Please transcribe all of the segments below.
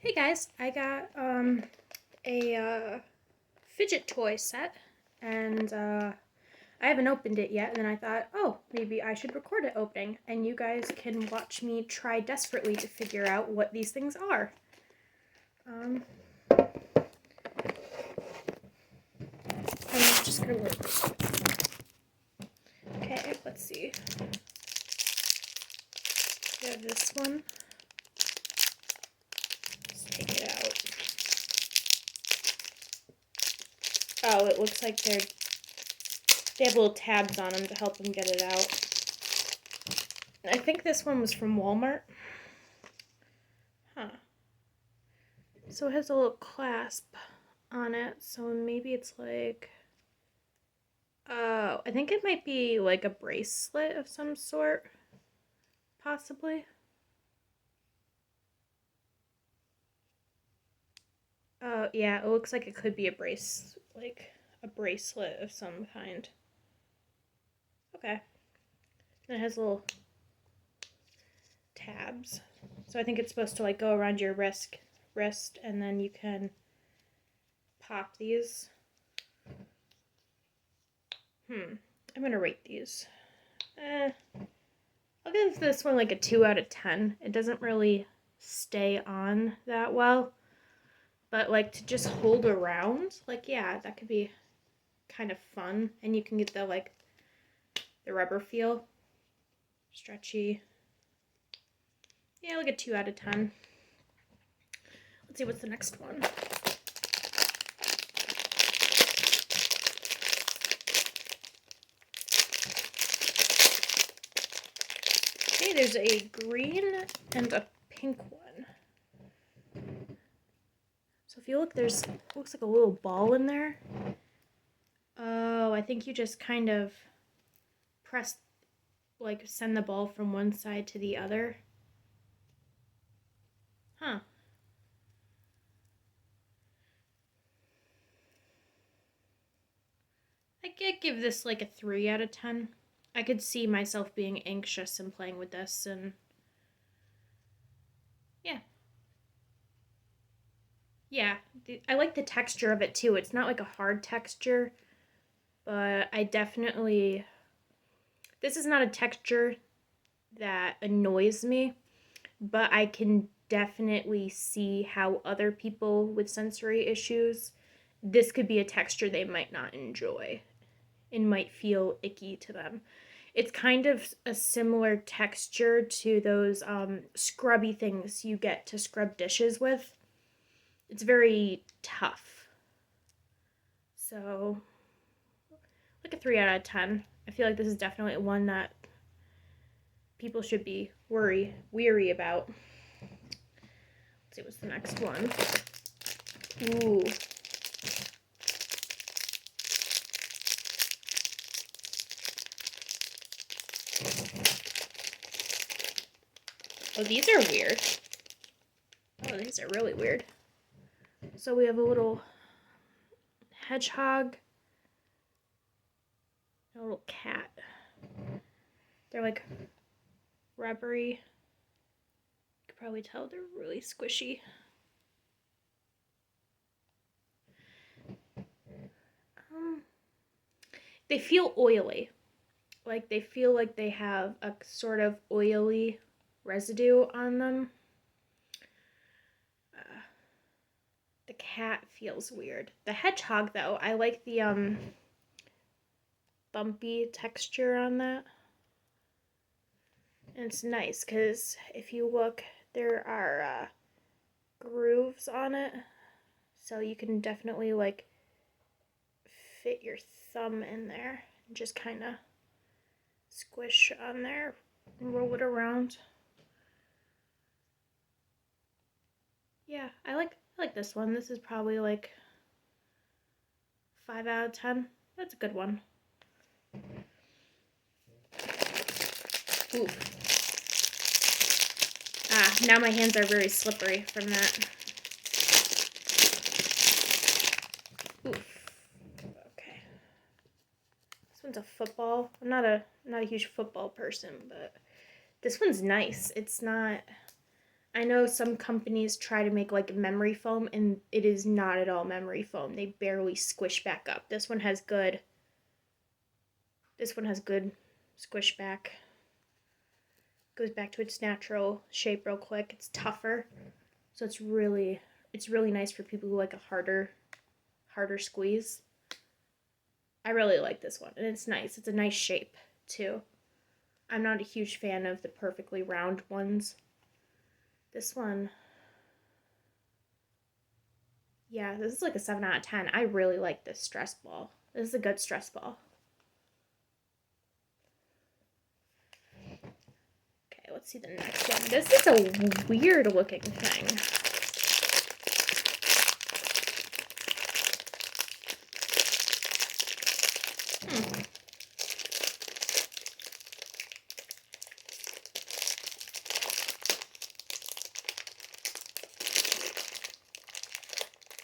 Hey guys, I got a fidget toy set, and I haven't opened it yet. And then I thought, oh, maybe I should record it opening, and you guys can watch me try desperately to figure out what these things are. And it's just gonna work. Okay, let's see. We have this one. Let's take it out. Oh, it looks like they have little tabs on them to help them get it out. I think this one was from Walmart. Huh. So it has a little clasp on it, so maybe it's like... I think it might be like a bracelet of some sort. Possibly. Yeah, it looks like it could be a bracelet of some kind. Okay. And it has little tabs. So I think it's supposed to like go around your wrist, and then you can pop these. I'm gonna rate these. I'll give this one like a 2 out of 10. It doesn't really stay on that well. But like to just hold around, like yeah, that could be kind of fun. And you can get the rubber feel. Stretchy. Yeah, like a 2 out of 10. Let's see what's the next one. Okay, there's a green and a pink one. So if you look, looks like a little ball in there. Oh, I think you just kind of press, like send the ball from one side to the other. Huh. I could give this like a 3 out of 10. I could see myself being anxious and playing with this, and yeah. Yeah, I like the texture of it too. It's not like a hard texture, but this is not a texture that annoys me, but I can definitely see how other people with sensory issues, this could be a texture they might not enjoy and might feel icky to them. It's kind of a similar texture to those scrubby things you get to scrub dishes with. It's very tough. So, like a 3 out of 10. I feel like this is definitely one that people should be weary about. Let's see what's the next one. Ooh. Oh, these are weird. Oh, these are really weird. So we have a little hedgehog, a little cat. They're like rubbery. You could probably tell they're really squishy. They feel oily. Like they feel like they have a sort of oily residue on them. The cat feels weird. The hedgehog, though, I like the bumpy texture on that. And it's nice because if you look, there are grooves on it, so you can definitely like fit your thumb in there and just kind of squish on there and roll it around. Yeah, I like this one. This is probably like 5 out of 10. That's a good one. Ooh. Now my hands are very slippery from that. Oof. Okay. This one's a football. I'm not a huge football person, but this one's nice. It's not I know some companies try to make like memory foam, and it is not at all memory foam. They barely squish back up. This one has good. This one has good squish back. Goes back to its natural shape real quick. It's tougher, so it's really nice for people who like a harder squeeze. I really like this one, and it's nice. It's a nice shape too. I'm not a huge fan of the perfectly round ones. This one, yeah, this is like a 7 out of 10. I really like this stress ball. This is a good stress ball. Okay, let's see the next one. This is a weird looking thing.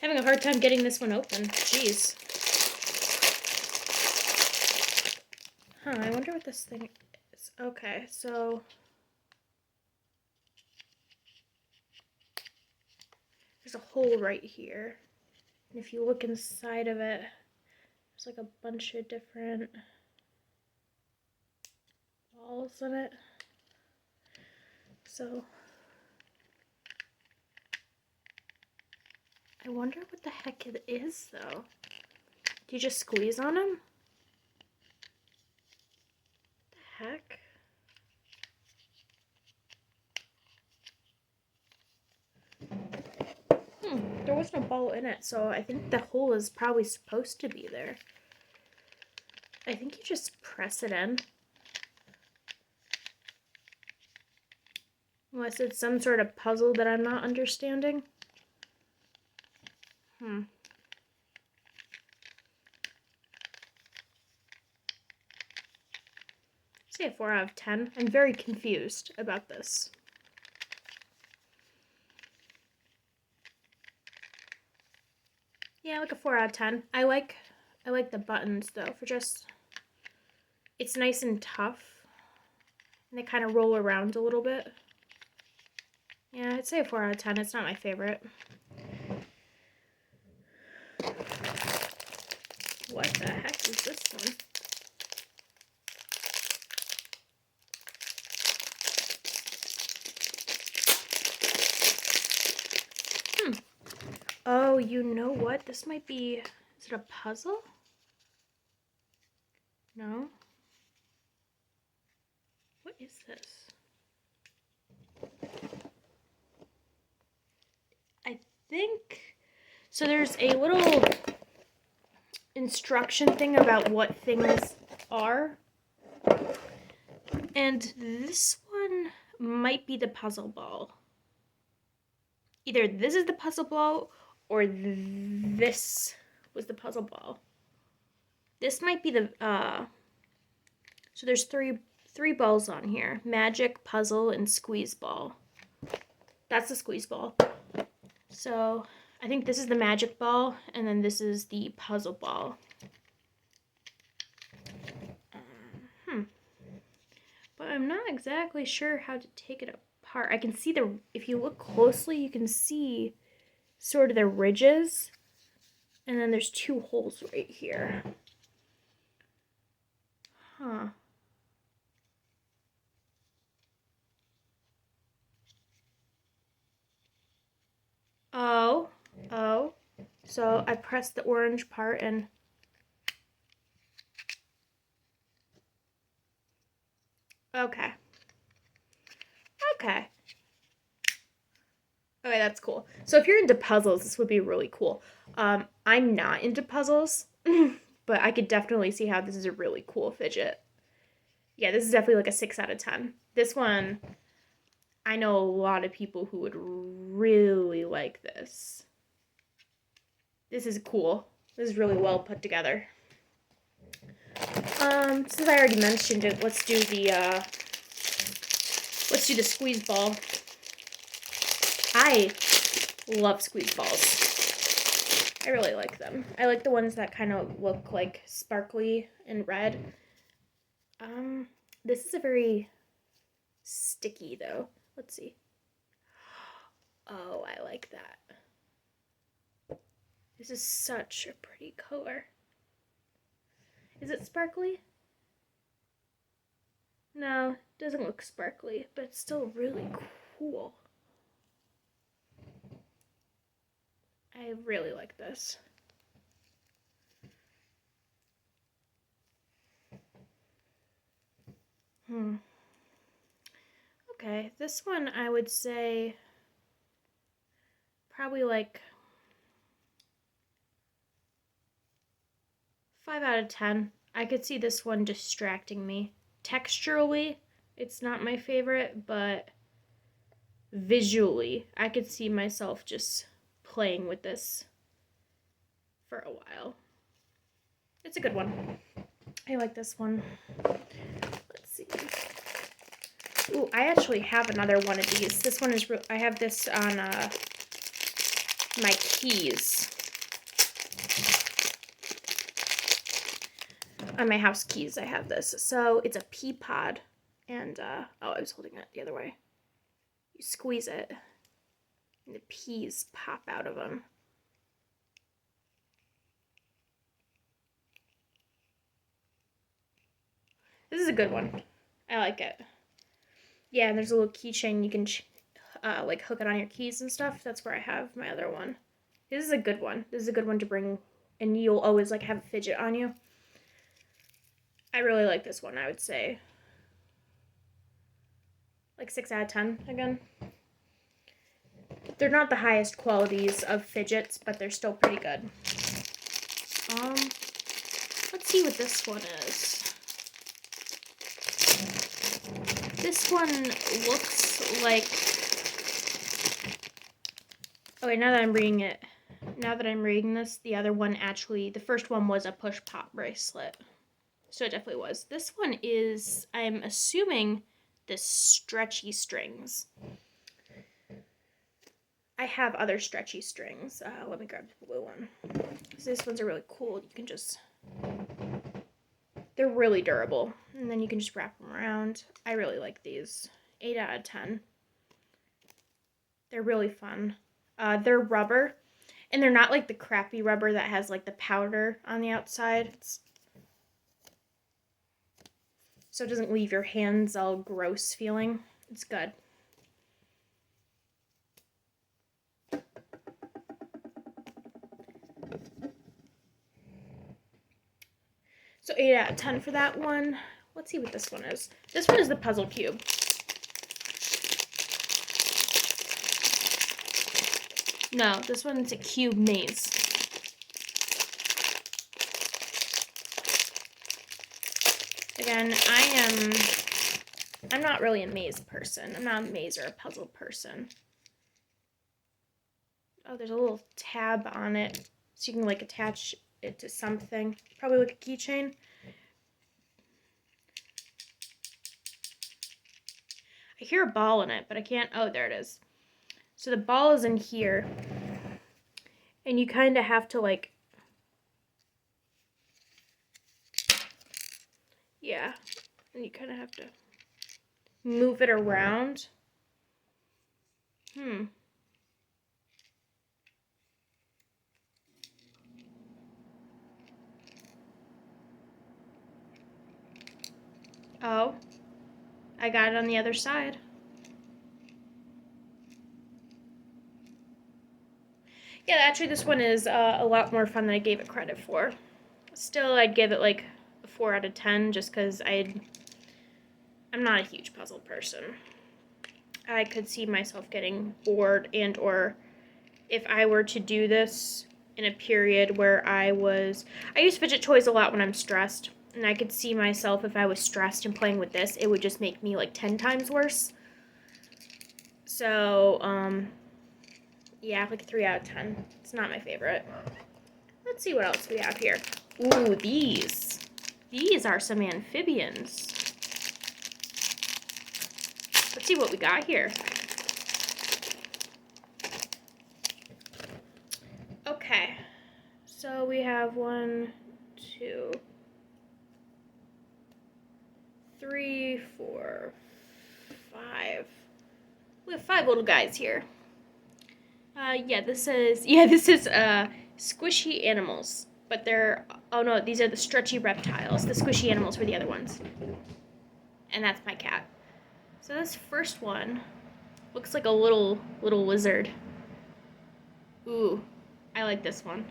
Having a hard time getting this one open. Jeez. Huh, I wonder what this thing is. Okay, so there's a hole right here. And if you look inside of it, there's like a bunch of different balls in it. So I wonder what the heck it is though. Do you just squeeze on them? The heck? There was no ball in it, so I think the hole is probably supposed to be there. I think you just press it in. Unless it's some sort of puzzle that I'm not understanding. Say a 4 out of 10. I'm very confused about this. Yeah, like a 4 out of 10. I like the buttons though, for just, it's nice and tough. And they kind of roll around a little bit. Yeah, I'd say a 4 out of 10. It's not my favorite. What the heck is this one? Oh, you know what? This might be, is it a puzzle? No? What is this? I think, so there's a little instruction thing about what things are. And this one might be the puzzle ball. Either this is the puzzle ball or this was the puzzle ball. This might be the, so there's three balls on here. Magic, puzzle, and squeeze ball. That's the squeeze ball. So I think this is the magic ball, and then this is the puzzle ball. But I'm not exactly sure how to take it apart. I can see if you look closely, you can see sort of the ridges. And then there's 2 holes right here. Huh. Oh. So I pressed the orange part and okay, that's cool. So if you're into puzzles, this would be really cool. I'm not into puzzles, but I could definitely see how this is a really cool fidget. Yeah, this is definitely like a 6 out of 10. This one, I know a lot of people who would really like this. This is cool. This is really well put together. Since I already mentioned it, let's do the squeeze ball. I love squeeze balls. I really like them. I like the ones that kind of look like sparkly and red. This is a very sticky though. Let's see. Oh, I like that. This is such a pretty color. Is it sparkly? No, it doesn't look sparkly, but it's still really cool. I really like this. Okay, this one I would say probably like 5 out of 10. I could see this one distracting me. Texturally, it's not my favorite, but visually, I could see myself just playing with this for a while. It's a good one. I like this one. Let's see. Ooh, I actually have another one of these. This one is, I have this on my keys. On my house keys, I have this. So it's a pea pod. And, oh, I was holding it the other way. You squeeze it, and the peas pop out of them. This is a good one. I like it. Yeah, and there's a little keychain you can like hook it on your keys and stuff. That's where I have my other one. This is a good one. This is a good one to bring, and you'll always like have a fidget on you. I really like this one. I would say like 6 out of 10 again. They're not the highest qualities of fidgets, but they're still pretty good. Let's see what this one is. This one looks like... Oh wait, now that I'm reading this, the other one actually, the first one was a push-pop bracelet. So it definitely was. This one is, I'm assuming, the stretchy strings. I have other stretchy strings. Let me grab the blue one. So this one's are really cool. You can just... They're really durable. And then you can just wrap them around. I really like these. 8 out of 10. They're really fun. They're rubber. And they're not like the crappy rubber that has like the powder on the outside. So it doesn't leave your hands all gross feeling. It's good. So 8 out of 10 for that one. Let's see what this one is. This one is the puzzle cube. No, this one's a cube maze. Again, I'm not really a maze person. I'm not a maze or a puzzle person. Oh, there's a little tab on it, so you can like attach it to something. Probably like a keychain. I hear a ball in it, but I can't, oh, there it is. So the ball is in here, and you kind of have to like, yeah, and you kind of have to move it around. Oh, I got it on the other side. Yeah, actually this one is a lot more fun than I gave it credit for. Still, I'd give it like a 4 out of 10 just because I'm not a huge puzzle person. I could see myself getting bored, and or if I were to do this in a period where I use fidget toys a lot when I'm stressed, and I could see myself if I was stressed and playing with this, it would just make me like 10 times worse. So, yeah, like a 3 out of 10. It's not my favorite. Let's see what else we have here. Ooh, these. These are some amphibians. Let's see what we got here. Okay, so we have 1, 2, 3, 4, 5. We have 5 little guys here. This is squishy animals, but they're, oh no, these are the stretchy reptiles. The squishy animals were the other ones. And that's my cat. So this first one looks like a little lizard. Ooh, I like this one.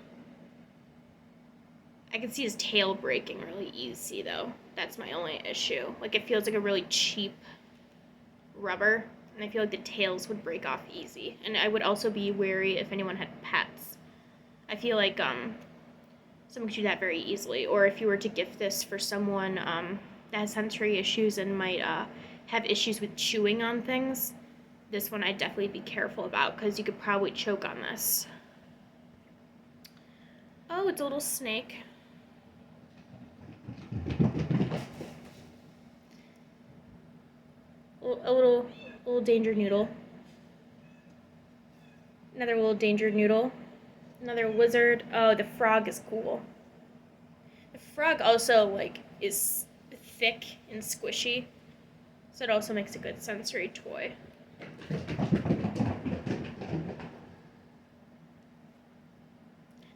I can see his tail breaking really easy though. That's my only issue. Like, it feels like a really cheap rubber, and I feel like the tails would break off easy. And I would also be wary if anyone had pets. I feel like someone could do that very easily. Or if you were to gift this for someone that has sensory issues and might have issues with chewing on things, this one I'd definitely be careful about, because you could probably choke on this. Oh, it's a little snake. A little danger noodle. Another little danger noodle. Another lizard. Oh, the frog is cool. The frog also, like, is thick and squishy, so it also makes a good sensory toy.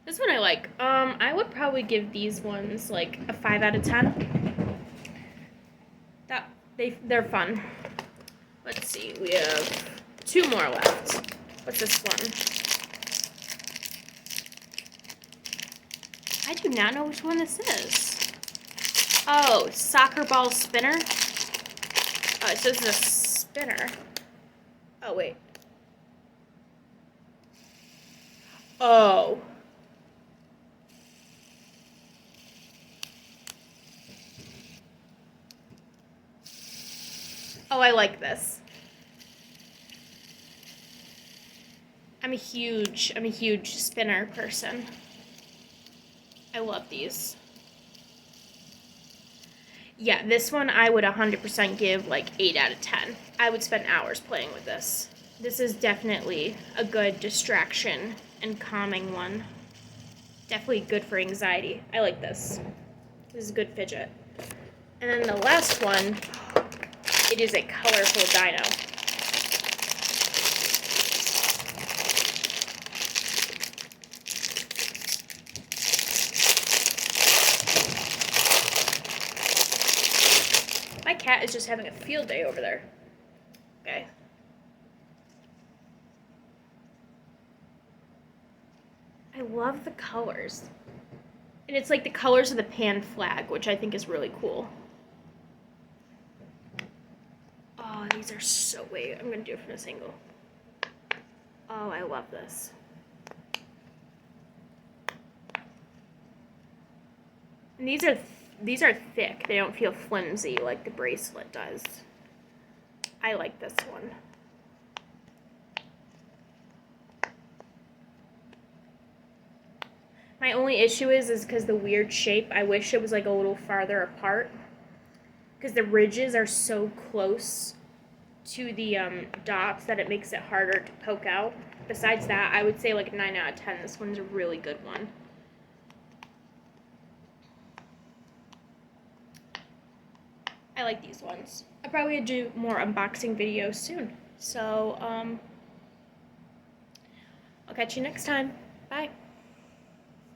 This one I like. I would probably give these ones like a 5 out of 10. They're fun. Let's see, we have 2 more left. What's this one? I do not know which one this is. Oh, soccer ball spinner. Oh, so this is a spinner. Oh, wait. Oh. Oh, I like this. I'm a huge spinner person. I love these. Yeah, this one I would 100% give like 8 out of 10. I would spend hours playing with this. This is definitely a good distraction and calming one. Definitely good for anxiety. I like this. This is a good fidget. And then the last one, it is a colorful dino. My cat is just having a field day over there. Okay. I love the colors. And it's like the colors of the pan flag, which I think is really cool. Oh, these are so, wait, I'm gonna do it from this angle. Oh, I love this. And these are thick. They don't feel flimsy like the bracelet does. I like this one. My only issue is because the weird shape, I wish it was like a little farther apart, because the ridges are so close to the dots that it makes it harder to poke out. Besides that, I would say like 9 out of 10. This one's a really good one. I like these ones. I'll probably do more unboxing videos soon. So, I'll catch you next time. Bye.